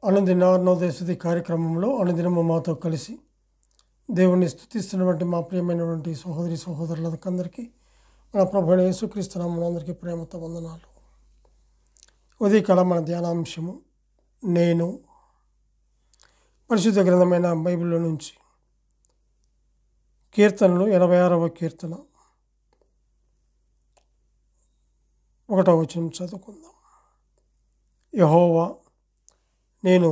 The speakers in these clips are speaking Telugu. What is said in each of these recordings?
అనుదిన అరుణోదయ కార్యక్రమంలో అనుదినము మాతో కలిసి దేవుణ్ణి స్తుతిస్తున్నటువంటి మా ప్రియమైనటువంటి సహోదరి సహోదరులందరికీ మన ప్రభువైన యేసుక్రీస్తు నామమున అందరికీ ప్రేమతో వందనాలు. ఉదయకాలం మన ధ్యానాంశము నేను పరిశుద్ధ గ్రంథమైన బైబిల్లో నుంచి కీర్తనలు 86వ కీర్తన 1వ వచనం చదువుకుందాం. యెహోవా, నేను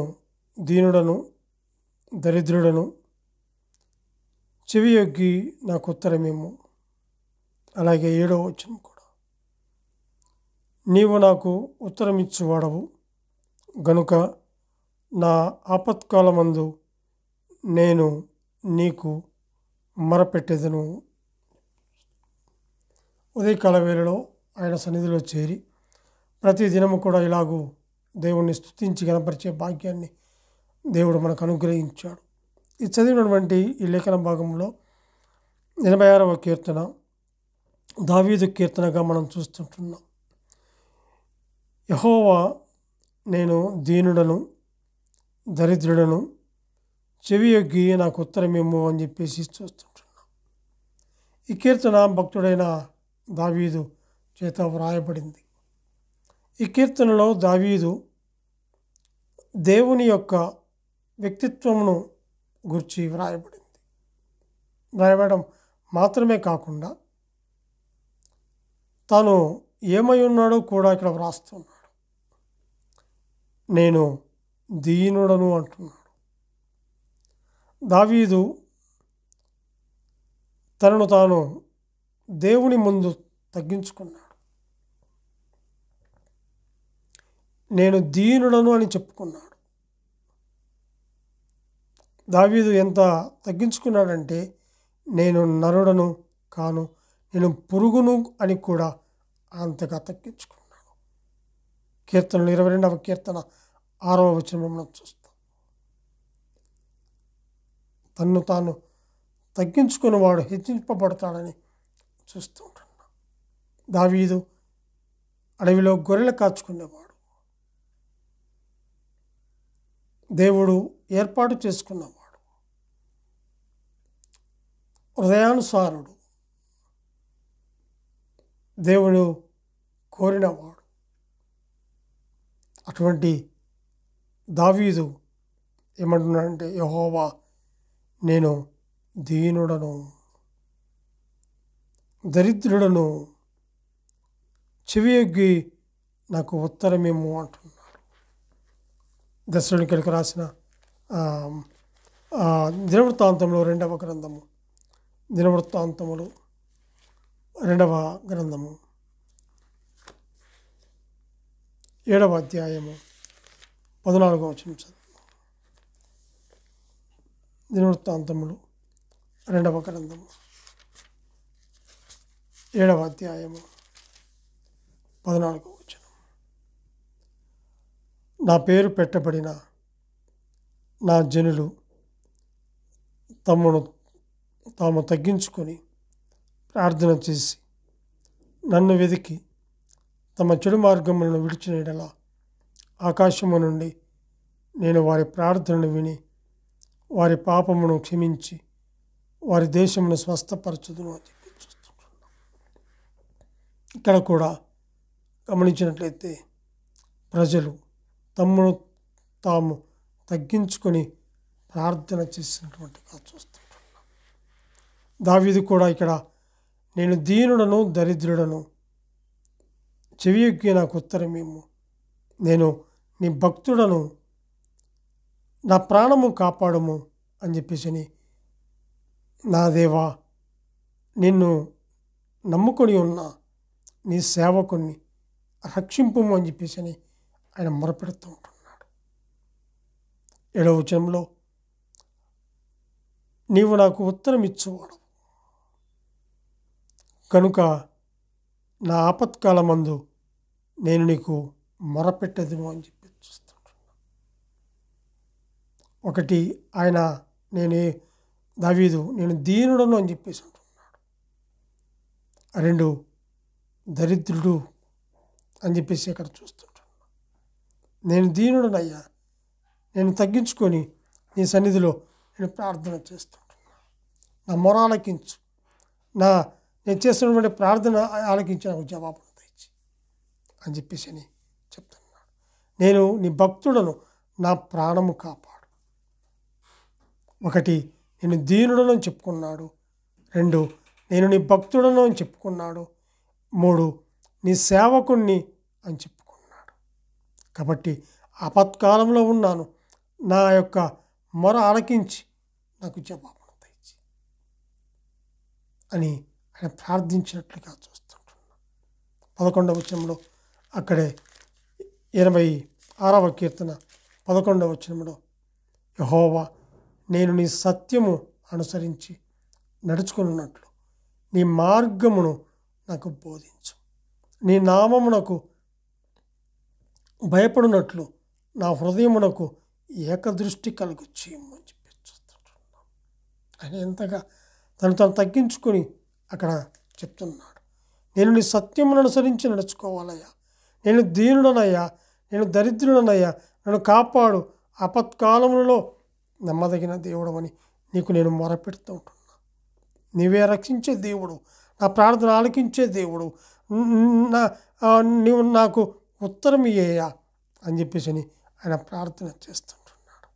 దీనుడను దరిద్రుడను, చెవియొగ్గి నాకు ఉత్తరమేమో. అలాగే 7వ వచనం కూడా, నీవు నాకు ఉత్తరమిచ్చువాడవు గనుక నా ఆపత్కాలమందు నేను నీకు మొరపెట్టెదను. ఉదయకాల వేళలో ఆయన సన్నిధిలో చేరి ప్రతి దినము కూడా ఇలాగూ దేవుణ్ణి స్తుతించి కనపరిచే భాగ్యాన్ని దేవుడు మనకు అనుగ్రహించాడు. ఈ చదివినటువంటి ఈ లేఖన భాగంలో 86వ కీర్తన దావీదు కీర్తనగా మనం చూస్తుంటున్నాం. యెహోవా, నేను దీనుడను దరిద్రుడను, చెవియొగ్గి నాకు ఉత్తరమేమో అని చెప్పేసి చూస్తుంటున్నాం. ఈ కీర్తన భక్తుడైన దావీదు చేత వ్రాయబడింది. ఈ కీర్తనలో దావీదు దేవుని యొక్క వ్యక్తిత్వమును గురించి వ్రాయబడం మాత్రమే కాకుండా తాను ఏమై ఉన్నాడో కూడా ఇక్కడ వ్రాస్తున్నాడు. నేను దీనుడను అంటున్నాడు. దావీదు తనను తాను దేవుని ముందు తగ్గించుకున్నాడు. నేను దీనుడను అని చెప్పుకున్నాడు. దావీదు ఎంత తగ్గించుకున్నాడంటే, నేను నరుడను కాను, నేను పురుగును అని కూడా అంతగా తగ్గించుకున్నాడు. కీర్తనలు 22వ కీర్తన 6వ వచనం మనం చూస్తాం. తన్ను తాను తగ్గించుకుని వాడు హెచ్చింపబడతాడని చూస్తూ ఉంటున్నాం. దావీదు అడవిలో గొర్రెలు కాచుకునేవాడు. దేవుడు ఏర్పాటు చేసుకున్నవాడు, హృదయానుసారుడు, దేవుడు కోరినవాడు. అటువంటి దావీదు ఏమంటున్నాడంటే, యెహోవా, నేను దీనుడను దరిద్రుడను, చెవియొగ్గి నాకు ఉత్తరమేమో అంటున్నాడు. దశలోనికీయులకు రాసిన దినవృత్తాంతములు 2వ గ్రంథము, దినవృత్తాంతములు 2వ గ్రంథము 7వ అధ్యాయము 14వ వచనం చదువు. దినవృత్తాంతములు 2వ గ్రంథము 7వ అధ్యాయము 14వ వచనం. నా పేరు పెట్టబడిన నా జనులు తాము తగ్గించుకొని ప్రార్థన చేసి నన్ను వెతికి తమ చెడు మార్గములను విడిచిన యెడల ఆకాశము నుండి నేను వారి ప్రార్థనను విని వారి పాపమును క్షమించి వారి దేశమును స్వస్థపరచుదును అని చెప్పి చూస్తున్నాను. ఇక్కడ కూడా గమనించినట్లయితే ప్రజలు తమ్మును తాము తగ్గించుకొని ప్రార్థన చేసినటువంటిగా చూస్తుంటున్నాం. దావీదు కూడా ఇక్కడ నేను దీనుడను దరిద్రుడను, చెవియొగ్గి నాకు ఉత్తరమేమో, నేను నీ భక్తుడను, నా ప్రాణము కాపాడము అని చెప్పేసి, నా దేవా, నిన్ను నమ్ముకొని ఉన్న నీ సేవకుని రక్షింపుము అని చెప్పేసి ఆయన మొరపెడుతూ ఉంటున్నాడు. 7వ వచనంలో, నీవు నాకు ఉత్తరం ఇచ్చువాడు కనుక నా ఆపత్కాలమందు నేను నీకు మొరపెట్టెదను అని చెప్పి చూస్తుంటున్నాను. ఒకటి ఆయన దావీదు నేను దీనుడను అని చెప్పేసి అంటున్నాడు. 2 దరిద్రుడు అని చెప్పేసి ఇక్కడ చూస్తుంటున్నాను. నేను దీనుడనయ్యా, నేను తగ్గించుకొని నీ సన్నిధిలో నేను ప్రార్థన చేస్తుంటున్నాను. నా మొర ఆలకించు. నేను చేస్తున్నటువంటి ప్రార్థన ఆలకించి నాకు జవాబును తెచ్చి అని చెప్పేసి అని చెప్తున్నాడు. నేను నీ భక్తుడను, నా ప్రాణము కాపాడు. 1 నేను దీనుడను అని చెప్పుకున్నాడు. 2 నేను నీ భక్తుడను అని చెప్పుకున్నాడు. 3 నీ సేవకుణ్ణి అని చెప్పుకున్నాడు. కాబట్టి ఆపత్కాలంలో ఉన్నాను, నా యొక్క మొర ఆలకించి నాకు జవాబును తెచ్చి అని ఆయన ప్రార్థించినట్లుగా చూస్తుంటున్నాను. 11వ వచనంలో అక్కడే 86వ కీర్తన 11వ వచనంలో యెహోవా నేను నీ సత్యము అనుసరించి నడుచుకున్నట్లు నీ మార్గమును నాకు బోధించు. నీ నామమునకు భయపడినట్లు నా హృదయమునకు ఏకదృష్టి కలుగు చేయము అని చెప్పి చూస్తుంటున్నాం. ఆయన ఎంతగా తను తగ్గించుకొని అక్కడ చెప్తున్నాడు. నేను నీ సత్యమును అనుసరించి నడుచుకోవాలయ్యా. నేను దీనుడనయ్యా, నేను దరిద్రుడనయ్యా, నన్ను కాపాడు. ఆపత్కాలములలో నమ్మదగిన దేవుడవని నీకు నేను మొరపెడుతూ ఉంటున్నా. నీవే రక్షించే దేవుడు, నా ప్రార్థన ఆలకించే దేవుడు, నీవు నాకు ఉత్తరం ఇయ్యా అని చెప్పేసి ఆయన ప్రార్థన చేస్తుంటున్నాడు.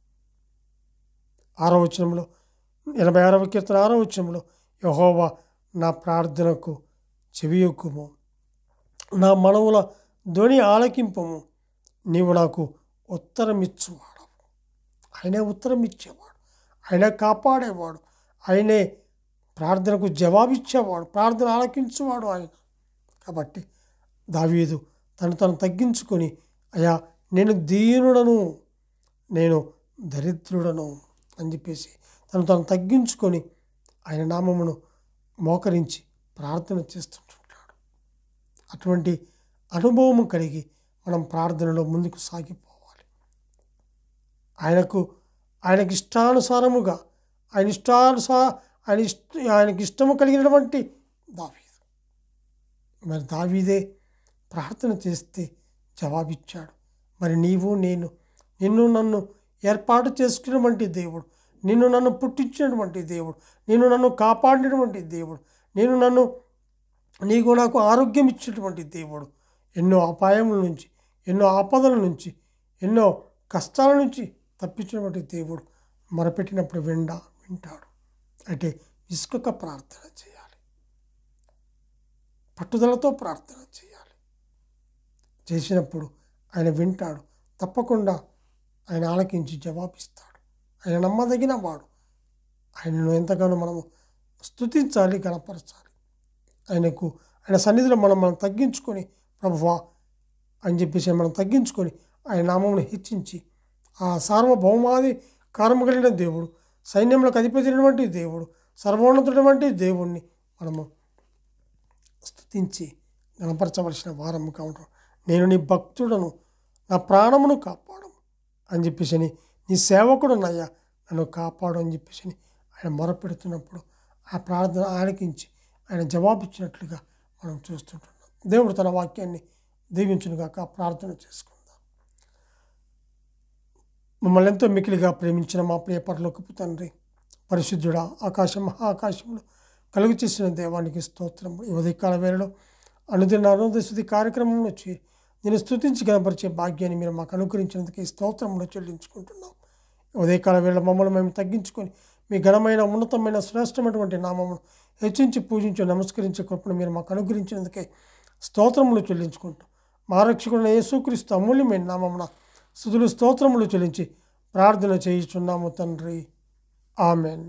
6వ వచనంలో 86వ కీర్తన 6వ వచనంలో యెహోవా నా ప్రార్థనకు చెవియొక్కుము, నా మనవుల ధ్వని ఆలకింపము. నీవు నాకు ఉత్తరం ఇచ్చువాడు. ఆయనే ఉత్తరం ఇచ్చేవాడు, ఆయనే కాపాడేవాడు, ఆయనే ప్రార్థనకు జవాబిచ్చేవాడు, ప్రార్థన ఆలకించేవాడు ఆయన. కాబట్టి దావీదు తను తగ్గించుకొని అయ్యా నేను దీనుడను, నేను దరిద్రుడను అని చెప్పేసి తను తగ్గించుకొని ఆయన నామమును మోకరించి ప్రార్థన చేస్తుంటున్నాడు. అటువంటి అనుభవం కలిగి మనం ప్రార్థనలో ముందుకు సాగిపోవాలి. ఆయనకి ఇష్టానుసారముగా ఆయనకి ఇష్టము కలిగినటువంటి దావీదు. మరి దావీదే ప్రార్థన చేస్తే జవాబిచ్చాడు. మరి నీవు నేను, నిన్ను నన్ను ఏర్పాటు చేసుకున్నటువంటి దేవుడు, నిన్ను నన్ను పుట్టించినటువంటి దేవుడు, నిన్ను నన్ను కాపాడినటువంటి దేవుడు, నీకు నాకు ఆరోగ్యం ఇచ్చినటువంటి దేవుడు, ఎన్నో అపాయముల నుంచి, ఎన్నో ఆపదల నుంచి, ఎన్నో కష్టాల నుంచి తప్పించినటువంటి దేవుడు మొరపెట్టినప్పుడు వింటాడు. అంటే విసుకక ప్రార్థన చేయాలి, పట్టుదలతో ప్రార్థన చేయాలి. చేసినప్పుడు ఆయన వింటాడు, తప్పకుండా ఆయన ఆలకించి జవాబిస్తాడు. ఆయన నమ్మదగిన వాడు. ఆయనను ఎంతగానో మనము స్తుతించాలి, గణపరచాలి. ఆయన సన్నిధిలో మనం తగ్గించుకొని ప్రభువా అని చెప్పేసి మనం తగ్గించుకొని ఆయన నామమును హెచ్చించి ఆ సార్వభౌమాధికారము కలిగిన దేవుడు, సైన్యములకు అధిపతినటువంటి దేవుడు, సర్వోన్నతుడైనటువంటి దేవుణ్ణి మనము స్తుతించి గణపరచవలసిన వారముగా ఉంటాం. నేను నీ భక్తుడను, నా ప్రాణమును కాపాడు అని చెప్పేసి నీ సేవకుడునయ్యా, నన్ను కాపాడు అని చెప్పేసి ఆయన మొరపెడుతున్నప్పుడు ఆ ప్రార్థన ఆలకించి ఆయన జవాబిచ్చినట్లుగా మనం చూస్తుంటున్నాం. దేవుడు తన వాక్యాన్ని దీవించునుగాక. ప్రార్థన చేసుకుందాం. మమ్మల్ని ఎంతో మికిలిగా ప్రేమించిన మా ప్రియ పరలోకపు తండ్రి, పరిశుద్ధుడా, మహాకాశంలో కలుగు చేసిన దేవానికి స్తోత్రం. ఈ ఉదయకాల వేళలో అనుదిన అరుణోదయ స్తుతి కార్యక్రమంలో వచ్చి నేను స్తుతించి కనపరిచే భాగ్యాన్ని మీరు మాకు అనుగ్రహించినందుకు ఈ స్తోత్రంలో చెల్లించుకుంటున్నాం. ఉదయకాల వేళ మమ్మల్ని మేము తగ్గించుకొని మీ ఘనమైన ఉన్నతమైన శ్రేష్టమైనటువంటి నామమును హెచ్చించి పూజించి నమస్కరించే కృపను మీరు మాకు అనుగ్రహించినందుకే స్తోత్రములు చెల్లించుకుంటూ మా రక్షకుడైన యేసుక్రీస్తు అమూల్యమైన నామమున స్తుతులు స్తోత్రములు చెల్లించి ప్రార్థన చేయుచున్నాము తండ్రి. ఆమెన్.